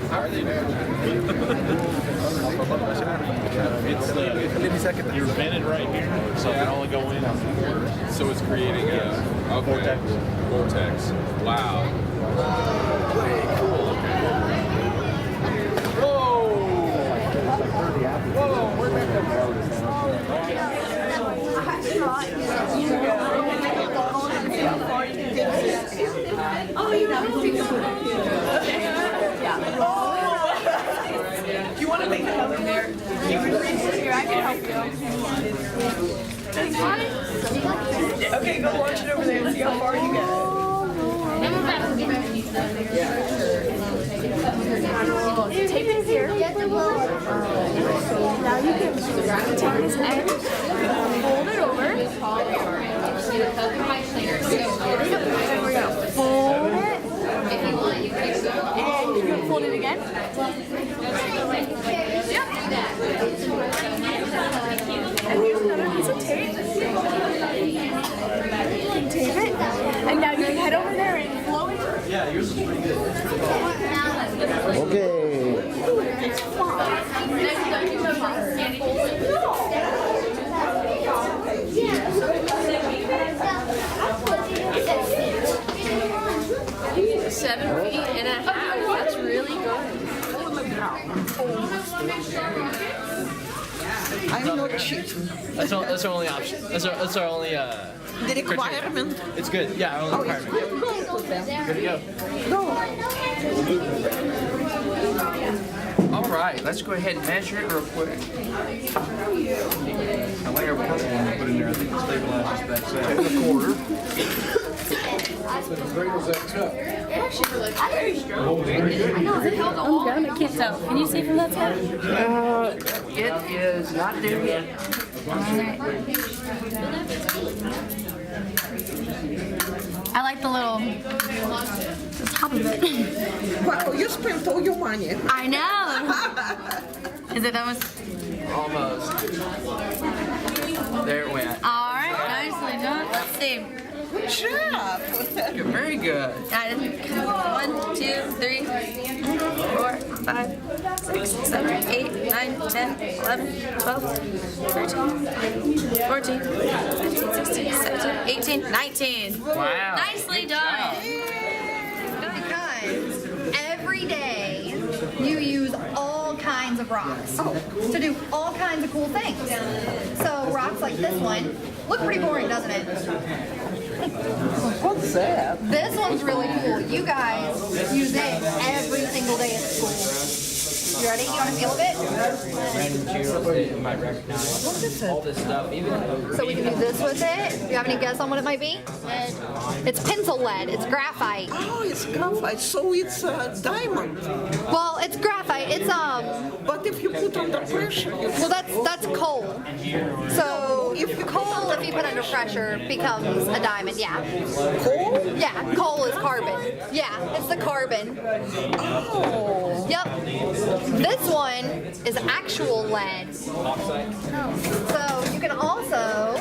How are they doing? You're vented right here, so it can only go in. So it's creating a vortex. Wow. Way cool. Whoa! Whoa! Where'd that come Oh, you know. Do you want to make another there? You can reach here. I can help you. Okay, go launch it over there and see how far you get. Tape it here. Now you can take this end, fold it over. There we go. Fold it. And you can fold it again. Yep. And here's another piece of tape. Tape it. And now you can head over there and blow it. Yeah, yours is pretty good. Okay. 7.5 feet. That's really good. I'm not cheap. That's our only option. That's our only The requirement. It's good. Yeah, our only requirement. Good to go. All right, let's go ahead and measure it real quick. I like our purple one we put in there. I think it stabilizes back there. A quarter. I'm done. I can't tell. Can you see from that side? It is not there yet. I like the little the top of it. Wow, you spent all your money. I know. Is it almost? Almost. There it went. All right, nicely done. Let's see. Good job. Very good. 1, 2, 3, 4, 5, 6, 7, 8, 9, 10, 11, 12, 13, 14, 15, 16, 17, 18, 19. Wow. Nicely Good done. Because every day you use all kinds of rocks to do all kinds of cool things. So rocks like this one look pretty boring, doesn't it? What's that? This one's really cool. You guys use it every single day at school. You ready? You want to feel a bit? Random channels that you might recognize. All this stuff, even So we can do this with it. Do you have any guess on what it might be? It's pencil lead. It's graphite. Oh, it's graphite, so it's a diamond. Well, it's graphite. It's But if you put under pressure, well, that's coal. So if coal, if you put under pressure, becomes a diamond. Yeah. coal? Yeah. Coal is carbon. Yeah, it's the carbon. Oh. Yep. This one is actual lead. So you can also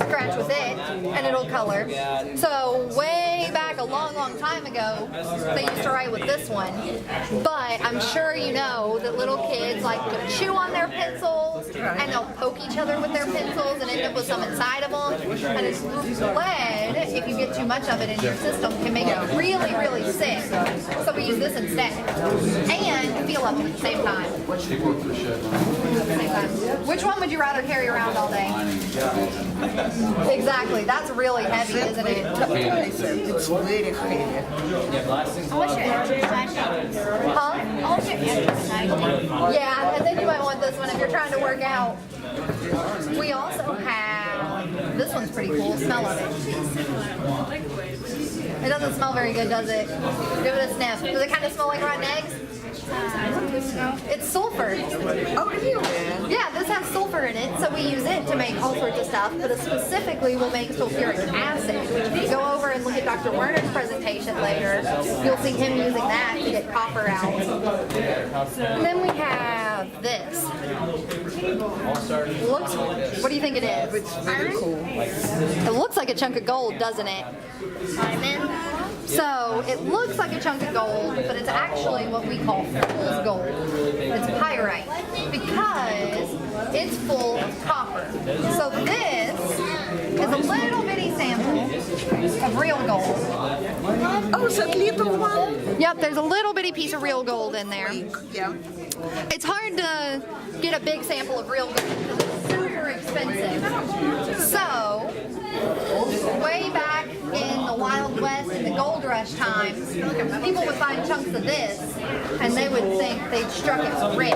scratch with it and it'll color. So way back a long, long time ago, they used to write with this one. But I'm sure you know that little kids like to chew on their pencils and they'll poke each other with their pencils and end up with some inside of them. And it's lead, if you get too much of it in your system, can make it really, really sick. So we use this instead. And feel up at the same time. Which one would you rather carry around all day? Exactly. That's really heavy, isn't it? It's very heavy. Huh? Yeah, and then you might want this one if you're trying to work out. We also have, this one's pretty cool, smell of it. It doesn't smell very good, does it? Give it a sniff. Does it kind of smell like rotten eggs? It's sulfur. Oh, really? Yeah, this has sulfur in it, so we use it to make all sorts of stuff, but specifically we'll make sulfuric acid, which if you go over and look at Dr. Werner's presentation later, you'll see him using that to get copper out. And then we have this. Looks, what do you think it is? It's very cool. It looks like a chunk of gold, doesn't it? Diamond. So it looks like a chunk of gold, but it's actually what we call fool's gold. It's pyrite because it's full of copper. So this is a little bitty sample of real gold. Oh, is that little one? Yep, there's a little bitty piece of real gold in there. Yeah. It's hard to get a big sample of real gold because it's super expensive. So, way back in the Wild West in the gold rush times, people would find chunks of this and they would think they'd struck it rich.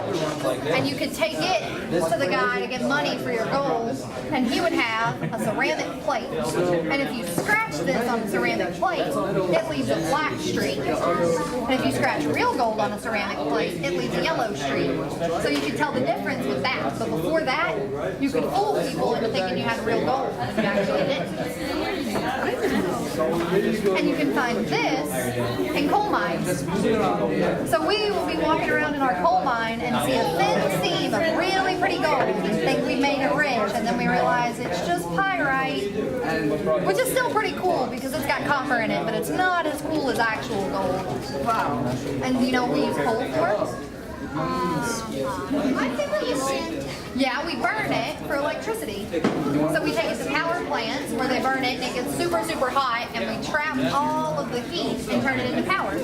And you could take it to the guy to get money for your gold and he would have a ceramic plate. And if you scratch this on a ceramic plate, it leaves a black streak. And if you scratch real gold on a ceramic plate, it leaves a yellow streak. So you could tell the difference with that. But before that, you could fool people into thinking you had real gold when you actually didn't. And you can find this in coal mines. So we will be walking around in our coal mine and see a thin seam of really pretty gold and think we made it rich, and then we realize it's just pyrite, which is still pretty cool because it's got copper in it, but it's not as cool as actual gold. Wow. And you know what we use coal for? I think we used to. Yeah, we burn it for electricity. So we take it to power plants where they burn it and it gets super, super hot, and we trap all of the heat and turn it into power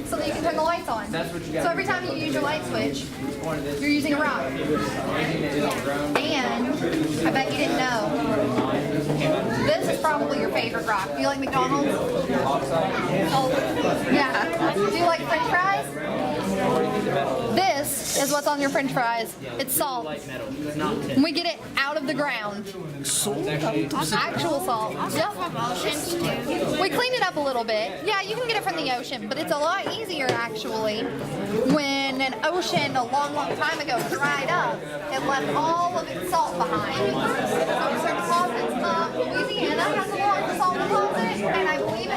so that you can turn the lights on. So every time you use your light switch, you're using a rock. And I bet you didn't know, this is probably your favorite rock. Do you like McDonald's? Oh, yeah. Do you like French fries? This is what's on your French fries. It's salt. And we get it out of the ground. Actual salt. Yep. From oceans too. We clean it up a little bit. Yeah, you can get it from the ocean, but it's a lot easier actually when an ocean a long, long time ago dried up. It left all of its salt behind. So certain deposits, Louisiana has a large salt deposit, and I believe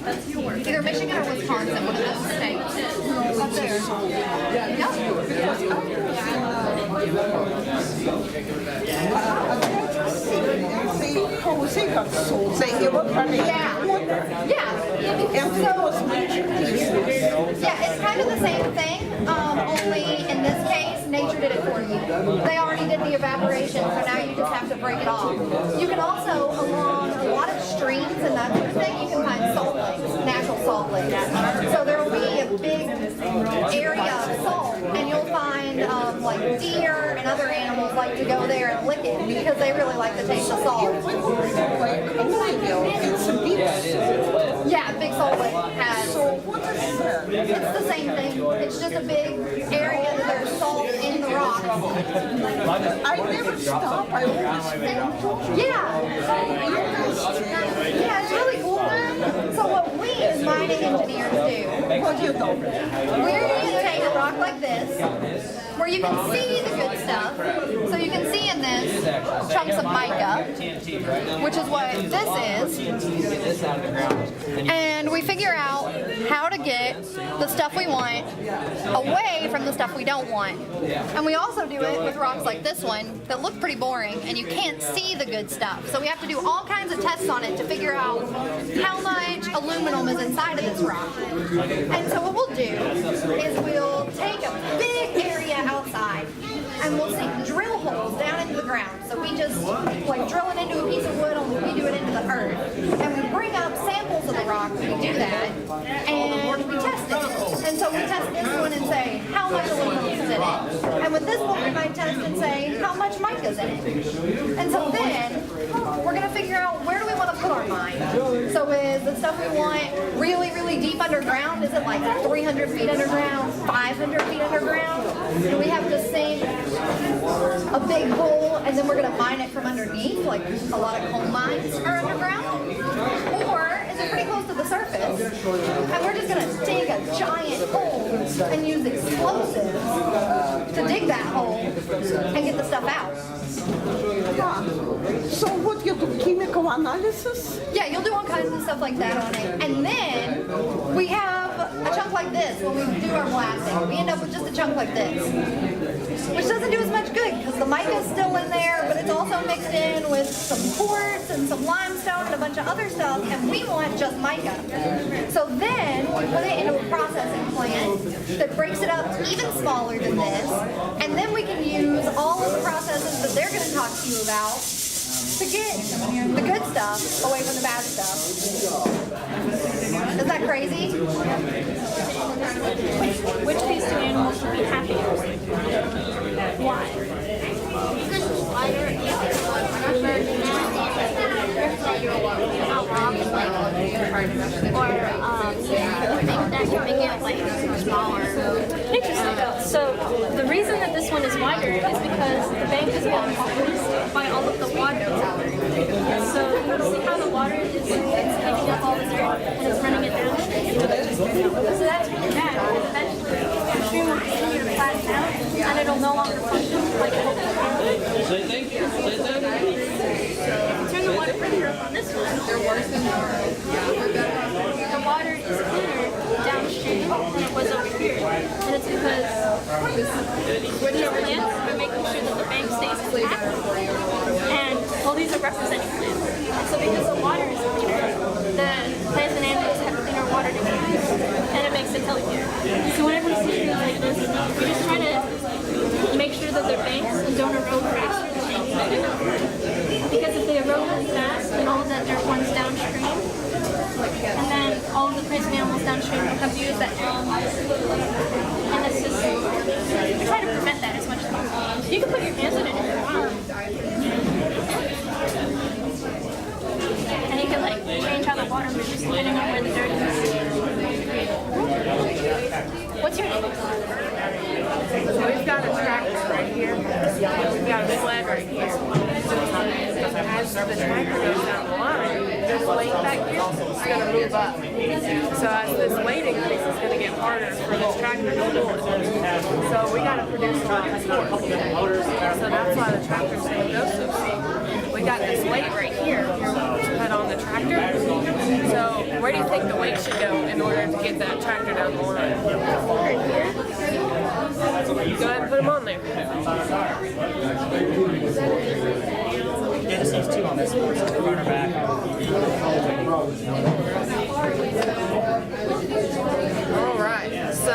it's either Michigan or Wisconsin, one of those states. Up there. Yeah, it's kind of the same thing, only in this case, nature did it for you. They already did the evaporation, so now you just have to break it off. You can also, along a lot of streams and that sort of thing, you can find salt lakes, natural salt lakes. So there will be a big area of salt, and you'll find like deer and other animals like to go there and lick it because they really like the taste of salt. Yeah, Big Salt Lake has. It's the same thing. It's just a big area that there's salt in the rock. I never stop. I always Yeah. Yeah, it's really cool. So what we as mining engineers do, what you do. we're going to take a rock like this, where you can see the good stuff. So you can see in this chunks of mica, which is what this is. And we figure out how to get the stuff we want away from the stuff we don't want. And we also do it with rocks like this one that look pretty boring and you can't see the good stuff. So we have to do all kinds of tests on it to figure out how much aluminum is inside of this rock. And so what we'll do is we'll take a big area outside and we'll sink drill holes down into the ground. So we just like drill it into a piece of wood, only we do it into the earth. And we bring up samples of the rock when we do that, and we test it. And so we test this one and say, how much aluminum is in it? And with this one, we might test and say, how much mica is in it? And so then, we're going to figure out where do we want to put our mine. So is the stuff we want really, really deep underground? Is it like 300 feet underground, 500 feet underground? Do we have to sink a big hole and then we're going to mine it from underneath, like a lot of coal mines are underground? Or is it pretty close to the surface and we're just going to dig a giant hole and use explosives to dig that hole and get the stuff out? So what you do, chemical analysis? Yeah, you'll do all kinds of stuff like that on it. And then we have a chunk like this when we do our blasting. We end up with just a chunk like this, which doesn't do as much good because the mica is still in there, but it's also mixed in with some quartz and some limestone and a bunch of other stuff, and we want just mica. So then we put it into a processing plant that breaks it up even smaller than this, and then we can use all of the processes that they're going to talk to you about to get the good stuff away from the bad stuff. Isn't that crazy? Which of these two animals should be happier? Why? Because the spider is or that can make it like smaller. Interesting. So the reason that this one is wider is because the bank is being caused by all of the water. So you see how the water is taking up all this dirt and it's running it down. So that's really bad because eventually the stream will continue to flatten out and it'll no longer function like it will. Say thank you. Say thank you. Turn the water pressure up on this one. The water is cleaner downstream than it was over here. And it's because these plants are making sure that the bank stays intact. And well, these are representing plants. So because the water is cleaner, the plants and animals have cleaner water to use, and it makes it healthier. So whenever we see things like this, we just try to make sure that their banks don't erode faster than they need to. Because if they erode really fast, then all of that dirt runs downstream, and then all of the plants and animals downstream will have to use that dirt. And it's just, we try to prevent that as much as possible. You can put your hands in it if you want. And you can like change how the water moves depending on where the dirt is. What's your name? We've got a tractor right here. We've got a sled right here. As the tractor goes down the line, this weight back here is going to move up. So as this weight increases, it's going to get harder for this tractor to pull it. So we got to produce a lot of torque. So that's why the tractor's going to go so steep. We got this weight right here to put on the tractor. So where do you think the weight should go in order to get that tractor down the line? Right here. Go ahead and put them on there. Yeah, just needs two on this one, so front or back. Alright, so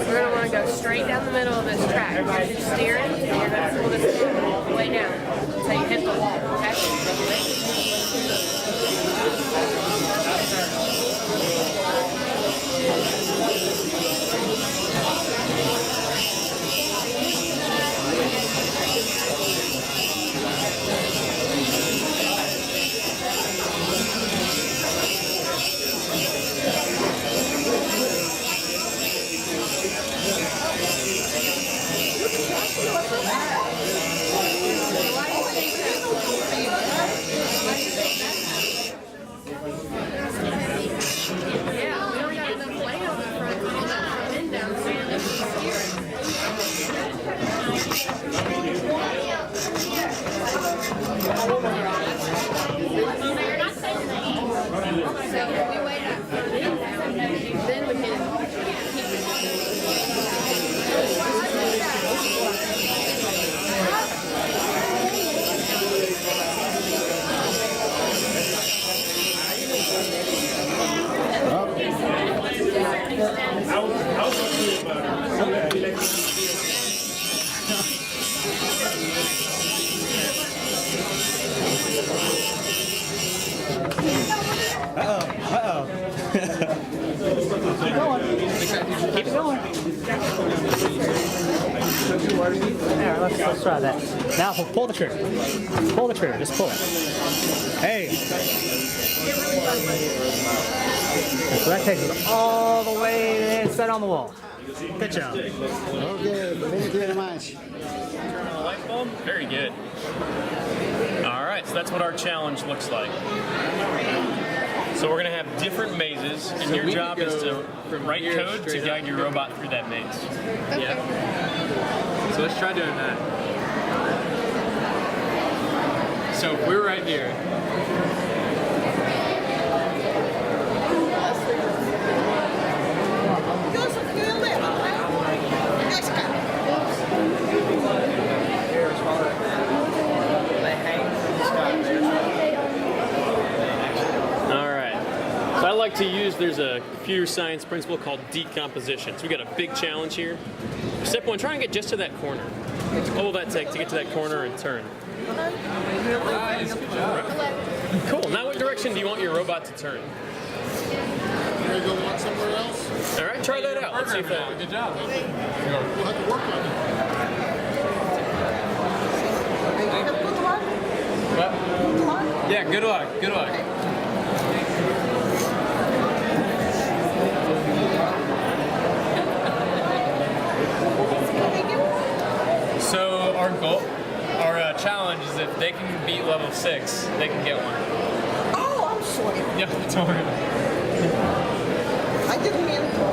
we're going to want to go straight down the middle of this track. As you're steering, and you're going to pull this all the way down until you hit the wall, okay? Yeah, we don't got enough weight on the front to get that pin down, so you're just steering. So if we weigh that front end down, then we can keep it. Keep it going. There, let's try that. Now pull the trigger. Pull the trigger. Just pull it. Hey. So that takes us all the way and set on the wall. Good job. Okay, thank you very much. Light bulb? Very good. All right, so that's what our challenge looks like. So we're going to have different mazes, and your job is to write code to guide your robot through that maze. Okay. Yeah. So let's try doing that. So if we're right here, to use, there's a computer science principle called decomposition. So we got a big challenge here. Step one, try and get just to that corner. What will that take to get to that corner and turn? Cool. Now what direction do you want your robot to turn? Can we go walk somewhere else? All right, try that out. Let's see if that... Good job. We'll have to work on it. What? Yeah, good luck. Good luck. So our goal, our challenge is if they can beat level 6, they can get one. Oh, I'm sorry. Yeah, don't worry. I didn't mean to.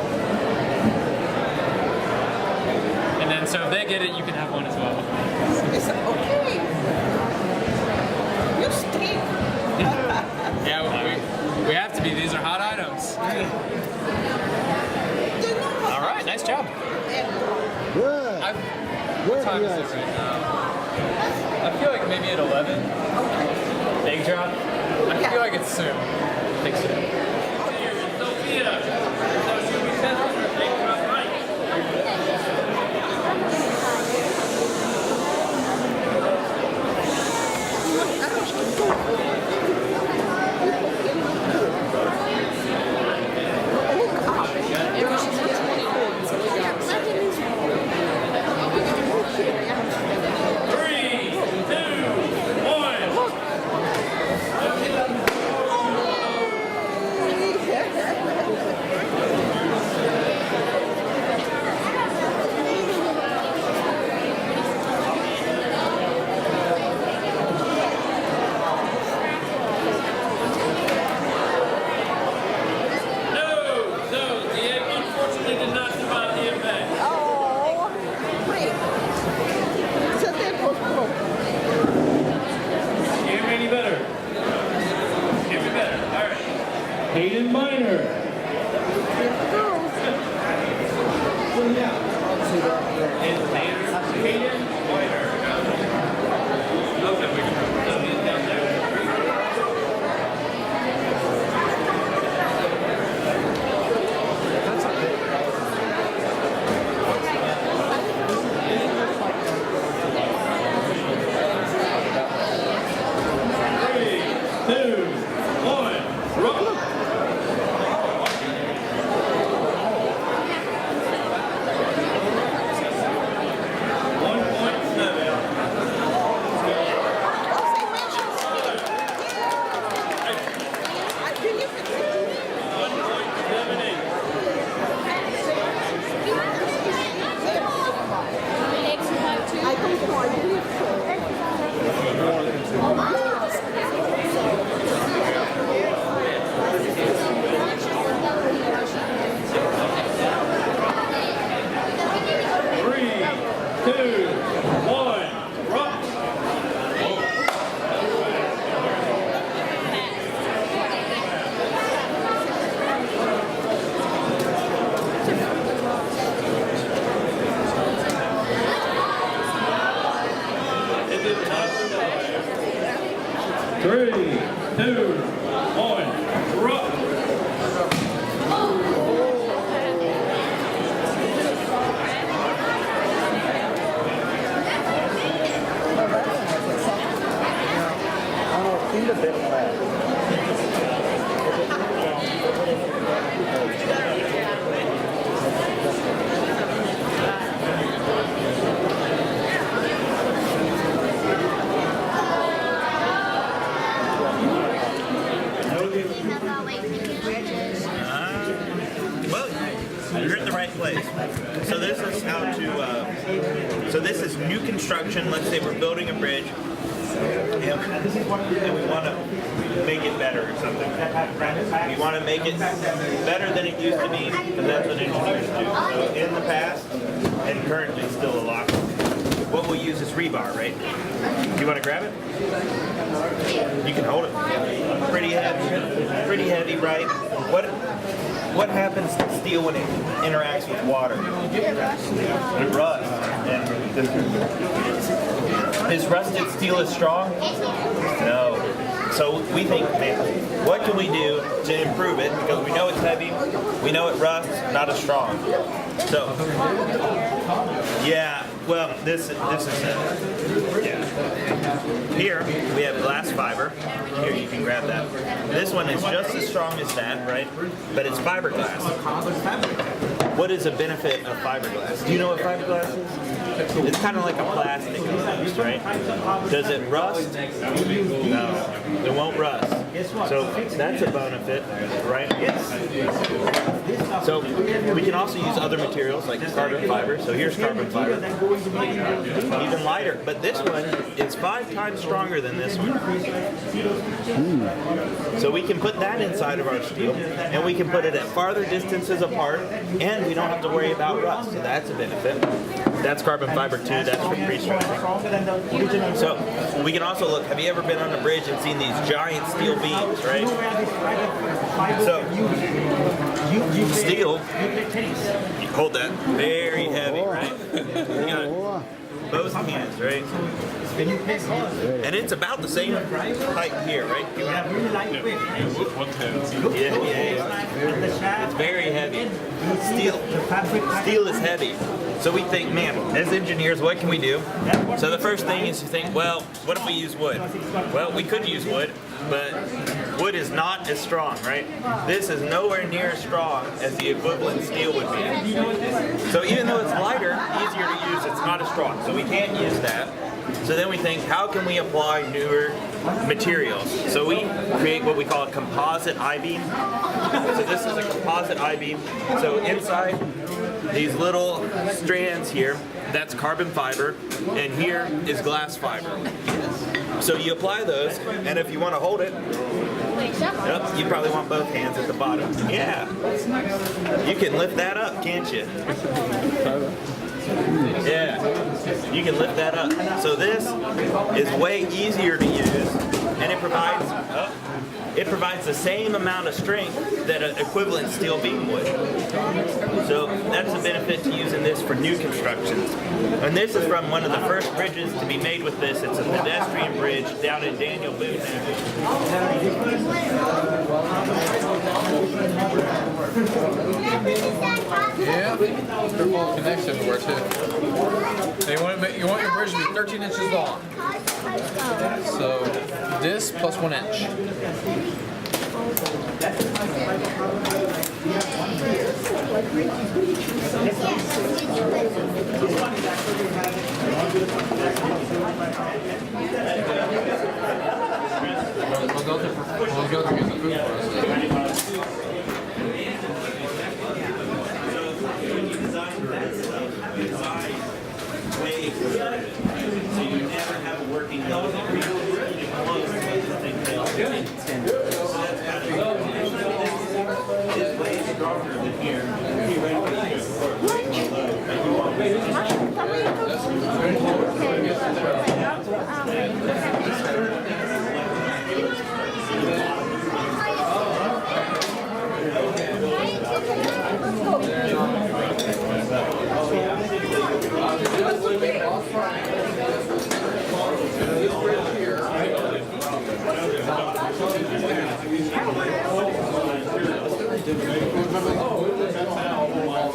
And then so if they get it, you can have one as well. I said, okay. You stink. Yeah, we have to be. These are hot items. All right, nice job. Good. What time is it right now? I feel like maybe at 11. Big drop. I feel like it's soon. I think so. Oh, wait. So that was broke. Can't be any better. Can't be better. All right. Hayden Miner. Hayden Miner. Okay, we can put these down there. I don't know. I believe so. You're in the right place. So this is how to, so this is new construction. Let's say we're building a bridge and we want to make it better or something. We want to make it better than it used to be, because that's what engineers do. So in the past, and currently still a lot, what we'll use is rebar, right? Do you want to grab it? You can hold it. Pretty heavy, right? What happens to steel when it interacts with water? It rusts. And is rusted steel as strong? No. So we think, man, what can we do to improve it? Because we know it's heavy, we know it rusts, not as strong. So, yeah, well, this is yeah. Here we have glass fiber. Here you can grab that. This one is just as strong as that, right? But it's fiberglass. What is the benefit of fiberglass? Do you know what fiberglass is? It's kind of like a plastic almost, right? Does it rust? No, it won't rust. So that's a benefit, right? Yes. So we can also use other materials like carbon fiber. So here's carbon fiber. Even lighter, but this one is 5 times stronger than this one. So we can put that inside of our steel, and we can put it at farther distances apart, and we don't have to worry about rust. So that's a benefit. That's carbon fiber too. That's for pre-stressing. So we can also look. Have you ever been on a bridge and seen these giant steel beams, right? So steel, you hold that, very heavy, right? You got both hands, right? And it's about the same height here, right? Yeah. It's very heavy. Steel is heavy. So we think, man, as engineers, what can we do? So the first thing is to think, well, what if we use wood? Well, we could use wood, but wood is not as strong, right? This is nowhere near as strong as the equivalent steel would be. So even though it's lighter, easier to use, it's not as strong. So we can't use that. So then we think, how can we apply newer materials? So we create what we call a composite I-beam. So this is a composite I-beam. So inside these little strands here, that's carbon fiber, and here is glass fiber. So you apply those, and if you want to hold it, yep, you probably want both hands at the bottom. Yeah. You can lift that up, can't you? Yeah, you can lift that up. So this is way easier to use, and it provides the same amount of strength that an equivalent steel beam would. So that's a benefit to using this for new constructions. And this is from one of the first bridges to be made with this. It's a pedestrian bridge down in Daniel Boone. Yeah, triple connection everywhere too. You want your bridge to be 13 inches long. So this plus 1 inch. We'll go through the food for us. So you never have a working nose every close to the thing. It's way stronger than here.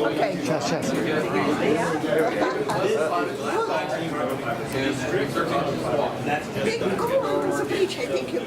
Okay. Chest. Big goal. It's a peach. Thank you.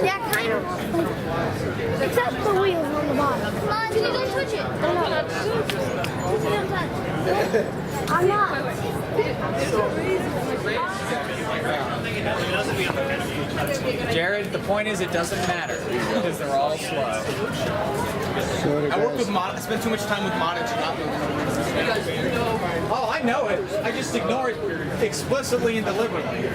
Yeah, kind of. Except the wheels on the bottom. Come on, don't touch it. Don't touch it. I'm not. Jared, the point is it doesn't matter because they're all slow. So I work with mod. I spend too much time with modded to not move. Oh, I know it. I just ignore it explicitly and deliberately.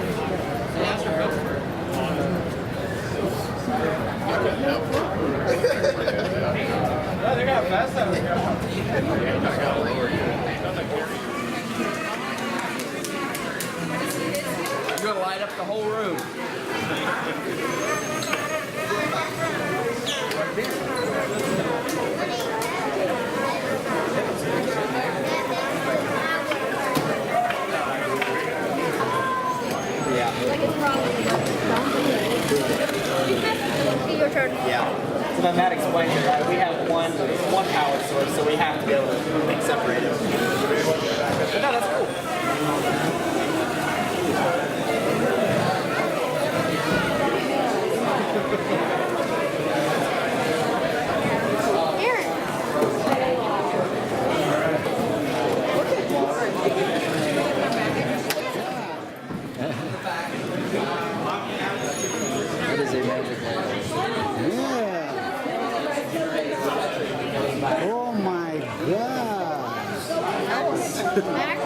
They got fast You're gonna light up the whole room. Your turn. Yeah. So then that explains it, right? We have one power source, so we have to be able to make separated. But no, that's cool. What is it, magic? Yeah. Oh my God. Actually,